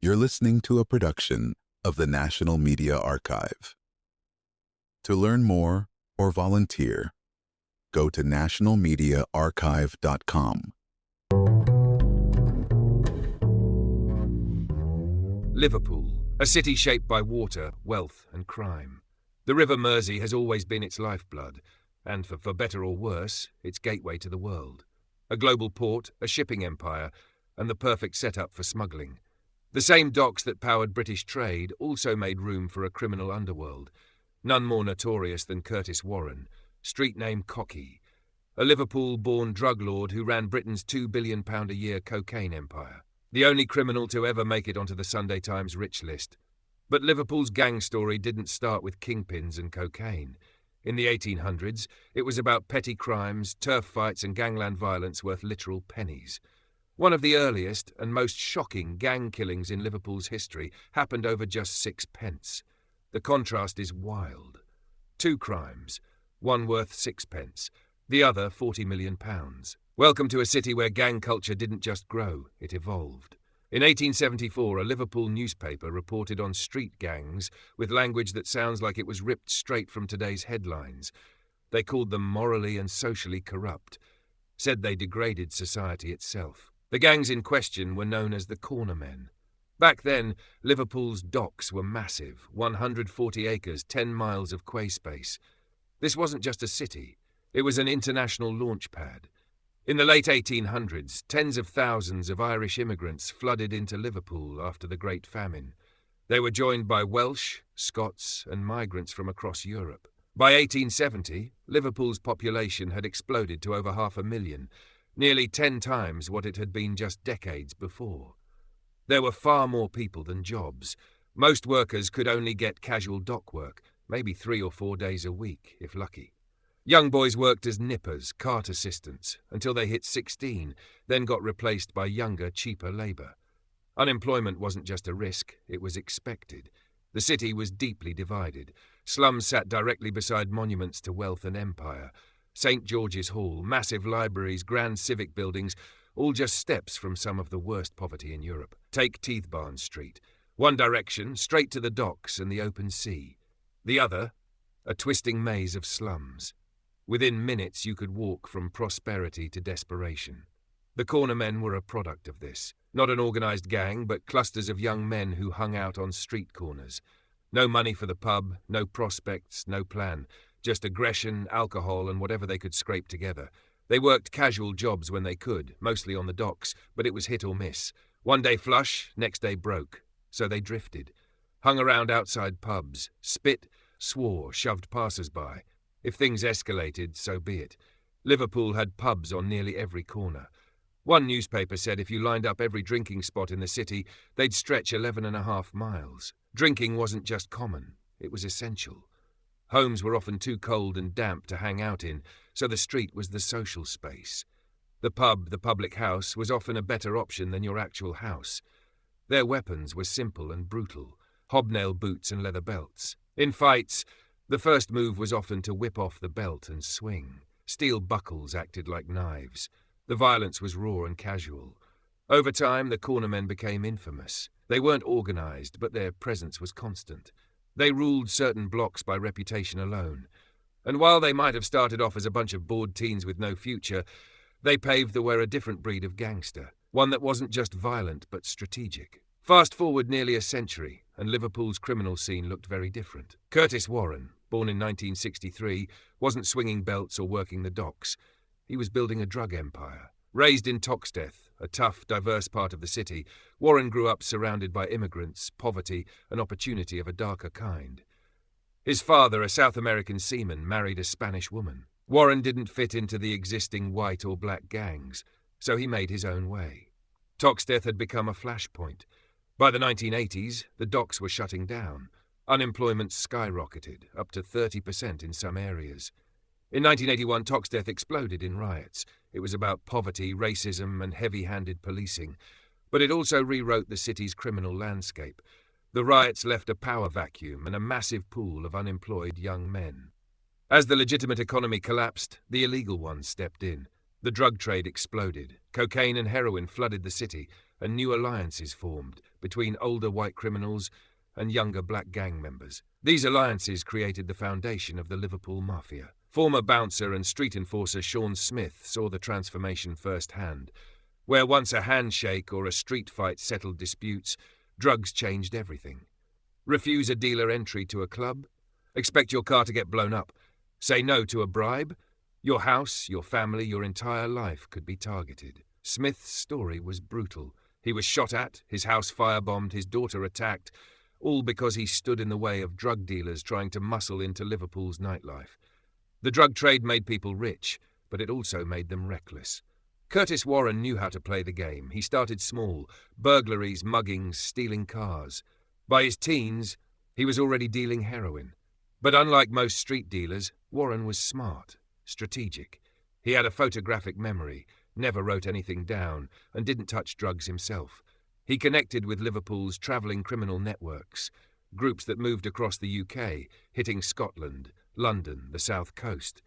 You're listening to a production of the National Media Archive. To learn more or volunteer, go to nationalmediaarchive.com. Liverpool, a city shaped by water, wealth and crime. The River Mersey has always been its lifeblood, and for better or worse, its gateway to the world. A global port, a shipping empire, and the perfect setup for smuggling. The same docks that powered British trade also made room for a criminal underworld, none more notorious than Curtis Warren, street name Cocky, a Liverpool-born drug lord who ran Britain's £2 billion a year cocaine empire. The only criminal to ever make it onto the Sunday Times rich list. But Liverpool's gang story didn't start with kingpins and cocaine. In the 1800s, it was about petty crimes, turf fights and gangland violence worth literal pennies. One of the earliest and most shocking gang killings in Liverpool's history happened over just sixpence. The contrast is wild. Two crimes, one worth sixpence, the other £40 million. Welcome to a city where gang culture didn't just grow, it evolved. In 1874, a Liverpool newspaper reported on street gangs with language that sounds like it was ripped straight from today's headlines. They called them morally and socially corrupt, said they degraded society itself. The gangs in question were known as the Cornermen. Back then, Liverpool's docks were massive, 140 acres, 10 miles of quay space. This wasn't just a city, it was an international launch pad. In the late 1800s, tens of thousands of Irish immigrants flooded into Liverpool after the Great Famine. They were joined by Welsh, Scots, and migrants from across Europe. By 1870, Liverpool's population had exploded to over 500,000, nearly 10 times what it had been just decades before. There were far more people than jobs. Most workers could only get casual dock work, maybe 3 or 4 days a week, if lucky. Young boys worked as nippers, cart assistants, until they hit 16, then got replaced by younger, cheaper labour. Unemployment wasn't just a risk, it was expected. The city was deeply divided. Slums sat directly beside monuments to wealth and empire. St. George's Hall, massive libraries, grand civic buildings, all just steps from some of the worst poverty in Europe. Take Teethbarn Street. One direction, straight to the docks and the open sea. The other, a twisting maze of slums. Within minutes you could walk from prosperity to desperation. The Cornermen were a product of this. Not an organised gang, but clusters of young men who hung out on street corners. No money for the pub, no prospects, no plan. Just aggression, alcohol, and whatever they could scrape together. They worked casual jobs when they could, mostly on the docks, but it was hit or miss. One day flush, next day broke. So they drifted. Hung around outside pubs, spit, swore, shoved passers-by. If things escalated, so be it. Liverpool had pubs on nearly every corner. One newspaper said if you lined up every drinking spot in the city, they'd stretch 11.5 miles. Drinking wasn't just common, it was essential. Homes were often too cold and damp to hang out in, so the street was the social space. The pub, the public house, was often a better option than your actual house. Their weapons were simple and brutal, hobnail boots and leather belts. In fights, the first move was often to whip off the belt and swing. Steel buckles acted like knives. The violence was raw and casual. Over time, the Cornermen became infamous. They weren't organised, but their presence was constant. They ruled certain blocks by reputation alone. And while they might have started off as a bunch of bored teens with no future, they paved the way a different breed of gangster, one that wasn't just violent but strategic. Fast forward nearly a century, and Liverpool's criminal scene looked very different. Curtis Warren, born in 1963, wasn't swinging belts or working the docks. He was building a drug empire. Raised in Toxteth, a tough, diverse part of the city, Warren grew up surrounded by immigrants, poverty, and opportunity of a darker kind. His father, a South American seaman, married a Spanish woman. Warren didn't fit into the existing white or black gangs, so he made his own way. Toxteth had become a flashpoint. By the 1980s, the docks were shutting down. Unemployment skyrocketed, up to 30% in some areas. In 1981, Toxteth exploded in riots. It was about poverty, racism, and heavy-handed policing. But it also rewrote the city's criminal landscape. The riots left a power vacuum and a massive pool of unemployed young men. As the legitimate economy collapsed, the illegal ones stepped in. The drug trade exploded. Cocaine and heroin flooded the city, and new alliances formed between older white criminals and younger black gang members. These alliances created the foundation of the Liverpool Mafia. Former bouncer and street enforcer Sean Smith saw the transformation firsthand. Where once a handshake or a street fight settled disputes, drugs changed everything. Refuse a dealer entry to a club? Expect your car to get blown up? Say no to a bribe? Your house, your family, your entire life could be targeted. Smith's story was brutal. He was shot at, his house firebombed, his daughter attacked, all because he stood in the way of drug dealers trying to muscle into Liverpool's nightlife. The drug trade made people rich, but it also made them reckless. Curtis Warren knew how to play the game. He started small: burglaries, muggings, stealing cars. By his teens, he was already dealing heroin. But unlike most street dealers, Warren was smart, strategic. He had a photographic memory, never wrote anything down, and didn't touch drugs himself. He connected with Liverpool's travelling criminal networks, groups that moved across the UK, hitting Scotland, London, the South Coast.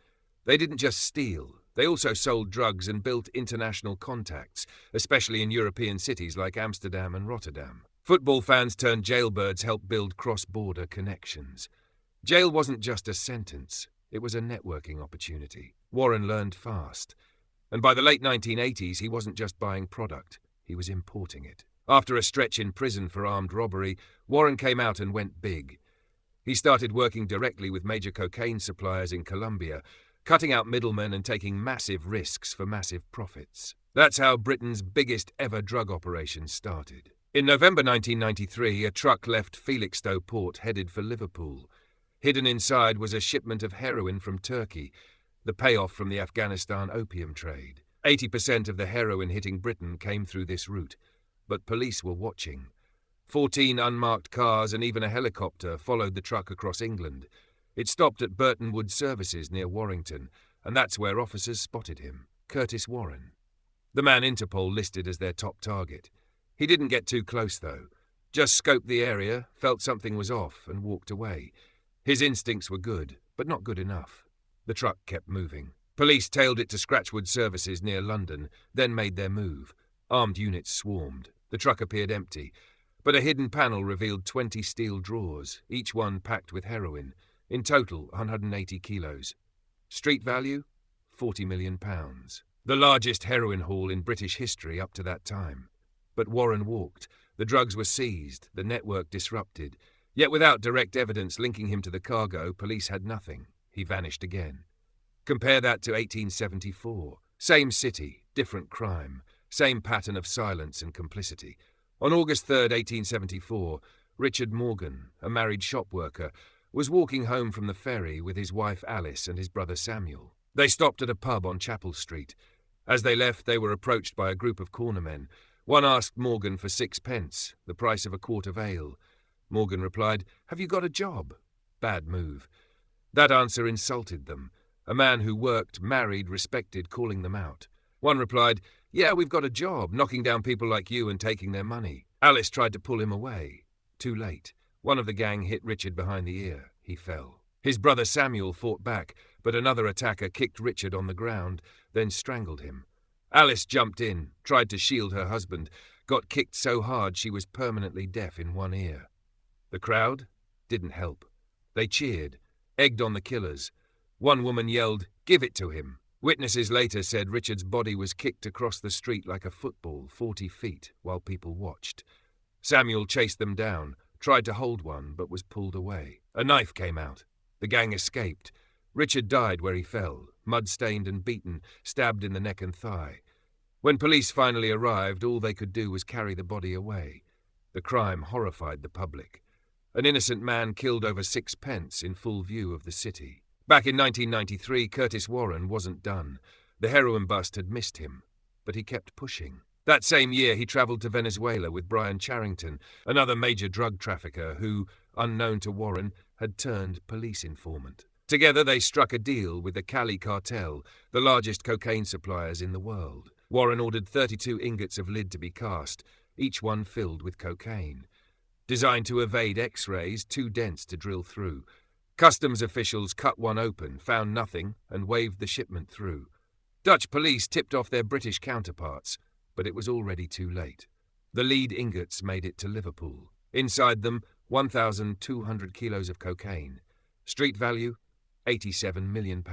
They didn't just steal, they also sold drugs and built international contacts, especially in European cities like Amsterdam and Rotterdam. Football fans turned jailbirds helped build cross-border connections. Jail wasn't just a sentence, it was a networking opportunity. Warren learned fast. And by the late 1980s, he wasn't just buying product, he was importing it. After a stretch in prison for armed robbery, Warren came out and went big. He started working directly with major cocaine suppliers in Colombia, cutting out middlemen and taking massive risks for massive profits. That's how Britain's biggest ever drug operation started. In November 1993, a truck left Felixstowe port headed for Liverpool. Hidden inside was a shipment of heroin from Turkey, the payoff from the Afghanistan opium trade. 80% of the heroin hitting Britain came through this route, but police were watching. 14 unmarked cars and even a helicopter followed the truck across England. It stopped at Burton Wood Services near Warrington, and that's where officers spotted him, Curtis Warren. The man Interpol listed as their top target. He didn't get too close, though. Just scoped the area, felt something was off, and walked away. His instincts were good, but not good enough. The truck kept moving. Police tailed it to Scratchwood Services near London, then made their move. Armed units swarmed. The truck appeared empty, but a hidden panel revealed 20 steel drawers, each one packed with heroin. In total, 180 kilos. Street value? £40 million. The largest heroin haul in British history up to that time. But Warren walked. The drugs were seized, the network disrupted. Yet without direct evidence linking him to the cargo, police had nothing. He vanished again. Compare that to 1874. Same city, different crime. Same pattern of silence and complicity. On August 3rd, 1874, Richard Morgan, a married shop worker, was walking home from the ferry with his wife Alice and his brother Samuel. They stopped at a pub on Chapel Street. As they left, they were approached by a group of Cornermen. One asked Morgan for 6pence, the price of a quart of ale. Morgan replied, "Have you got a job?" Bad move. That answer insulted them. A man who worked, married, respected, calling them out. One replied, "Yeah, we've got a job, knocking down people like you and taking their money." Alice tried to pull him away. Too late. One of the gang hit Richard behind the ear. He fell. His brother Samuel fought back, but another attacker kicked Richard on the ground, then strangled him. Alice jumped in, tried to shield her husband, got kicked so hard she was permanently deaf in one ear. The crowd didn't help. They cheered, egged on the killers. One woman yelled, "Give it to him." Witnesses later said Richard's body was kicked across the street like a football, 40 feet, while people watched. Samuel chased them down, tried to hold one, but was pulled away. A knife came out. The gang escaped. Richard died where he fell, mud-stained and beaten, stabbed in the neck and thigh. When police finally arrived, all they could do was carry the body away. The crime horrified the public. An innocent man killed over 6pence in full view of the city. Back in 1993, Curtis Warren wasn't done. The heroin bust had missed him, but he kept pushing. That same year, he travelled to Venezuela with Brian Charrington, another major drug trafficker who, unknown to Warren, had turned police informant. Together, they struck a deal with the Cali cartel, the largest cocaine suppliers in the world. Warren ordered 32 ingots of lead to be cast, each one filled with cocaine. Designed to evade X-rays, too dense to drill through. Customs officials cut one open, found nothing, and waved the shipment through. Dutch police tipped off their British counterparts, but it was already too late. The lead ingots made it to Liverpool. Inside them, 1,200 kilos of cocaine. Street value, £87 million.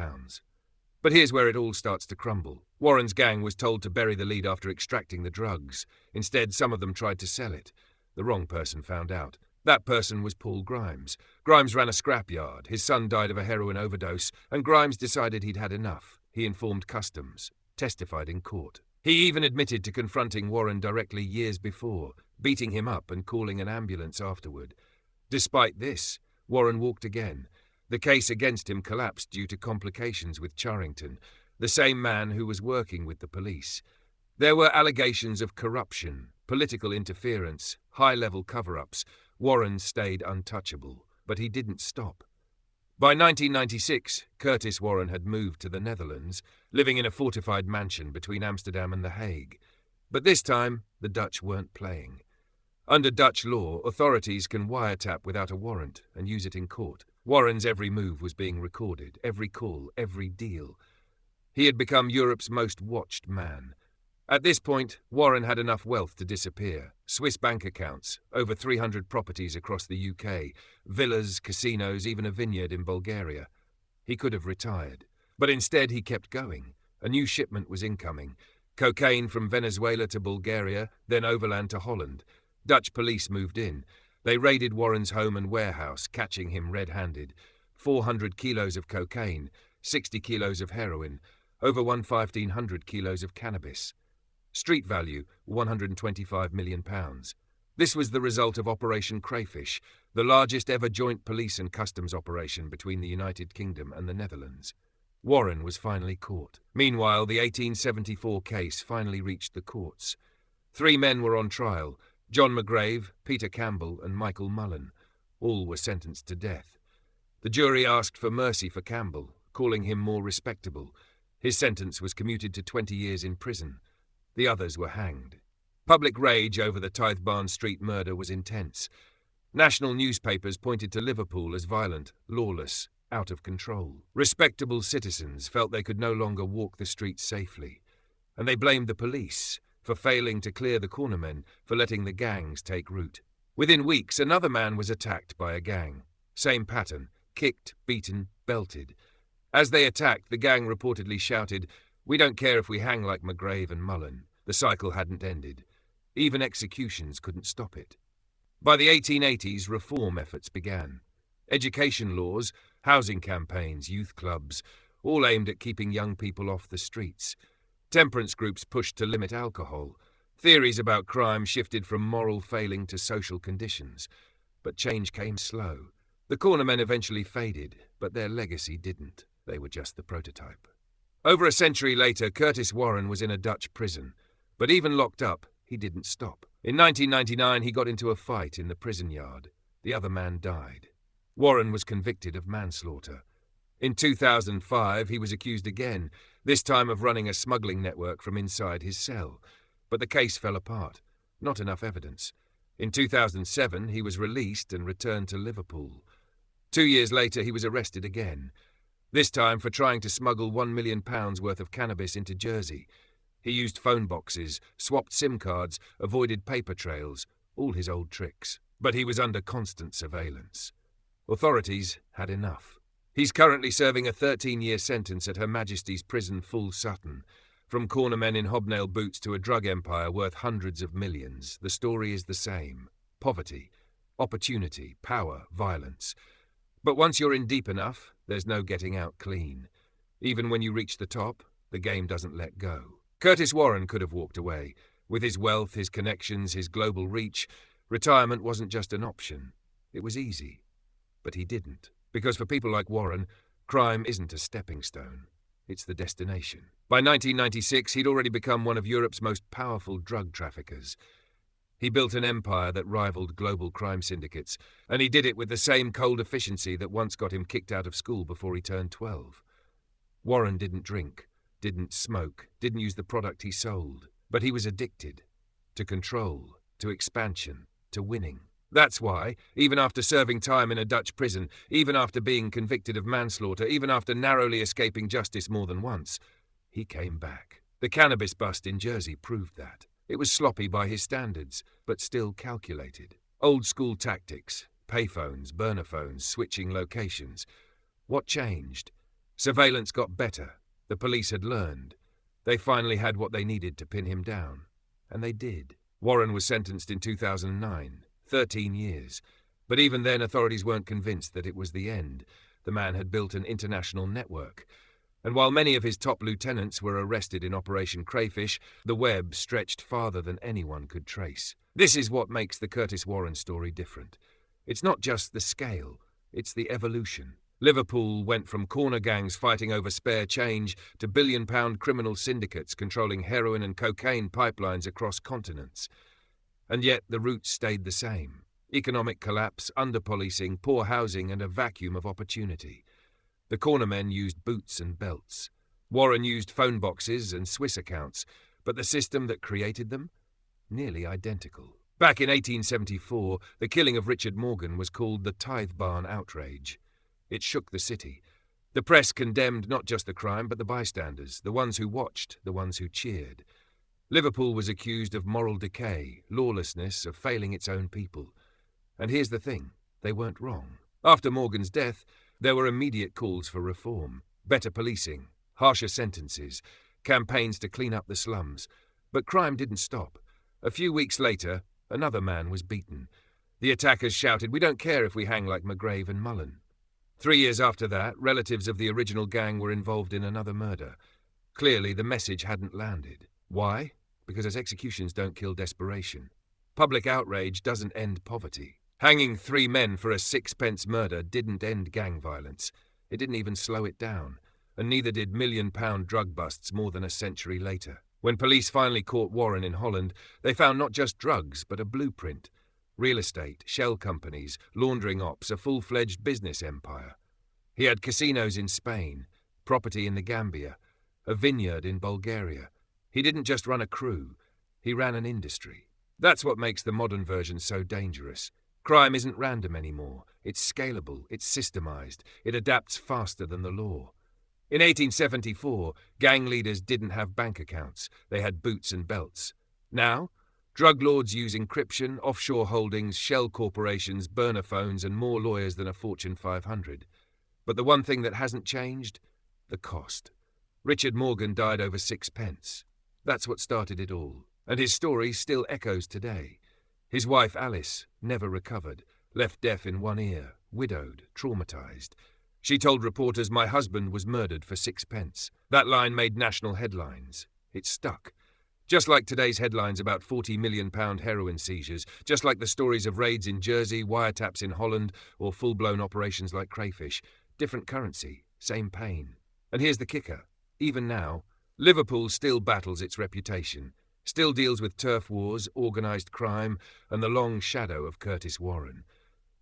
But here's where it all starts to crumble. Warren's gang was told to bury the lead after extracting the drugs. Instead, some of them tried to sell it. The wrong person found out. That person was Paul Grimes. Grimes ran a scrapyard. His son died of a heroin overdose, and Grimes decided he'd had enough. He informed customs, testified in court. He even admitted to confronting Warren directly years before, beating him up and calling an ambulance afterward. Despite this, Warren walked again. The case against him collapsed due to complications with Charrington, the same man who was working with the police. There were allegations of corruption, political interference, high-level cover-ups. Warren stayed untouchable, but he didn't stop. By 1996, Curtis Warren had moved to the Netherlands, living in a fortified mansion between Amsterdam and The Hague. But this time, the Dutch weren't playing. Under Dutch law, authorities can wiretap without a warrant and use it in court. Warren's every move was being recorded, every call, every deal. He had become Europe's most watched man. At this point, Warren had enough wealth to disappear. Swiss bank accounts, over 300 properties across the UK, villas, casinos, even a vineyard in Bulgaria. He could have retired. But instead he kept going. A new shipment was incoming. Cocaine from Venezuela to Bulgaria, then overland to Holland. Dutch police moved in. They raided Warren's home and warehouse, catching him red-handed. 400 kilos of cocaine, 60 kilos of heroin, over 1,500 kilos of cannabis. Street value, £125 million. This was the result of Operation Crayfish, the largest ever joint police and customs operation between the United Kingdom and the Netherlands. Warren was finally caught. Meanwhile, the 1874 case finally reached the courts. 3 men were on trial: John McGrave, Peter Campbell, and Michael Mullen. All were sentenced to death. The jury asked for mercy for Campbell, calling him more respectable. His sentence was commuted to 20 years in prison. The others were hanged. Public rage over the Tithe Street murder was intense. National newspapers pointed to Liverpool as violent, lawless, out of control. Respectable citizens felt they could no longer walk the streets safely, and they blamed the police for failing to clear the Cornermen, for letting the gangs take root. Within weeks, another man was attacked by a gang. Same pattern: kicked, beaten, belted. As they attacked, the gang reportedly shouted, "We don't care if we hang like McGrave and Mullen." The cycle hadn't ended. Even executions couldn't stop it. By the 1880s, reform efforts began. Education laws, housing campaigns, youth clubs, all aimed at keeping young people off the streets. Temperance groups pushed to limit alcohol. Theories about crime shifted from moral failing to social conditions. But change came slow. The Cornermen eventually faded, but their legacy didn't. They were just the prototype. Over a century later, Curtis Warren was in a Dutch prison. But even locked up, he didn't stop. In 1999, he got into a fight in the prison yard. The other man died. Warren was convicted of manslaughter. In 2005, he was accused again, this time of running a smuggling network from inside his cell. But the case fell apart. Not enough evidence. In 2007, he was released and returned to Liverpool. 2 years later, he was arrested again, this time for trying to smuggle £1 million worth of cannabis into Jersey. He used phone boxes, swapped SIM cards, avoided paper trails, all his old tricks. But he was under constant surveillance. Authorities had enough. He's currently serving a 13-year sentence at Her Majesty's Prison Full Sutton. From Cornermen in hobnail boots to a drug empire worth hundreds of millions, the story is the same. Poverty, opportunity, power, violence. But once you're in deep enough, there's no getting out clean. Even when you reach the top, the game doesn't let go. Curtis Warren could have walked away. With his wealth, his connections, his global reach, retirement wasn't just an option. It was easy. But he didn't. Because for people like Warren, crime isn't a stepping stone. It's the destination. By 1996, he'd already become one of Europe's most powerful drug traffickers. He built an empire that rivaled global crime syndicates, and he did it with the same cold efficiency that once got him kicked out of school before he turned 12. Warren didn't drink, didn't smoke, didn't use the product he sold, but he was addicted to control, to expansion, to winning. That's why, even after serving time in a Dutch prison, even after being convicted of manslaughter, even after narrowly escaping justice more than once, he came back. The cannabis bust in Jersey proved that. It was sloppy by his standards, but still calculated. Old-school tactics, payphones, burner phones, switching locations. What changed? Surveillance got better. The police had learned. They finally had what they needed to pin him down. And they did. Warren was sentenced in 2009, 13 years. But even then, authorities weren't convinced that it was the end. The man had built an international network. And while many of his top lieutenants were arrested in Operation Crayfish, the web stretched farther than anyone could trace. This is what makes the Curtis Warren story different. It's not just the scale, it's the evolution. Liverpool went from corner gangs fighting over spare change to billion-pound criminal syndicates controlling heroin and cocaine pipelines across continents. And yet the roots stayed the same. Economic collapse, under-policing, poor housing, and a vacuum of opportunity. The Cornermen used boots and belts. Warren used phone boxes and Swiss accounts, but the system that created them? Nearly identical. Back in 1874, the killing of Richard Morgan was called the Tithe Barn outrage. It shook the city. The press condemned not just the crime, but the bystanders, the ones who watched, the ones who cheered. Liverpool was accused of moral decay, lawlessness, of failing its own people. And here's the thing, they weren't wrong. After Morgan's death, there were immediate calls for reform, better policing, harsher sentences, campaigns to clean up the slums. But crime didn't stop. A few weeks later, another man was beaten. The attackers shouted, "We don't care if we hang like McGrave and Mullen." 3 years after that, relatives of the original gang were involved in another murder. Clearly, the message hadn't landed. Why? Because executions don't kill desperation. Public outrage doesn't end poverty. Hanging 3 men for a sixpence murder didn't end gang violence. It didn't even slow it down. And neither did million-pound drug busts more than a century later. When police finally caught Warren in Holland, they found not just drugs, but a blueprint. Real estate, shell companies, laundering ops, a full-fledged business empire. He had casinos in Spain, property in the Gambia, a vineyard in Bulgaria. He didn't just run a crew, he ran an industry. That's what makes the modern version so dangerous. Crime isn't random anymore. It's scalable, it's systemized, it adapts faster than the law. In 1874, gang leaders didn't have bank accounts, they had boots and belts. Now, drug lords use encryption, offshore holdings, shell corporations, burner phones, and more lawyers than a Fortune 500. But the one thing that hasn't changed? The cost. Richard Morgan died over 6 pence. That's what started it all. And his story still echoes today. His wife Alice never recovered, left deaf in one ear, widowed, traumatized. She told reporters, "My husband was murdered for 6 pence." That line made national headlines. It stuck. Just like today's headlines about £40 million heroin seizures, just like the stories of raids in Jersey, wiretaps in Holland, or full-blown operations like Crayfish. Different currency, same pain. And here's the kicker. Even now, Liverpool still battles its reputation, still deals with turf wars, organised crime, and the long shadow of Curtis Warren.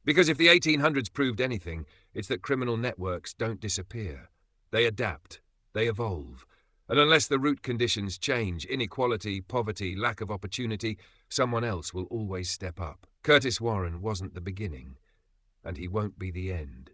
Because if the 1800s proved anything, it's that criminal networks don't disappear. They adapt, they evolve. And unless the root conditions change, inequality, poverty, lack of opportunity, someone else will always step up. Curtis Warren wasn't the beginning, and he won't be the end.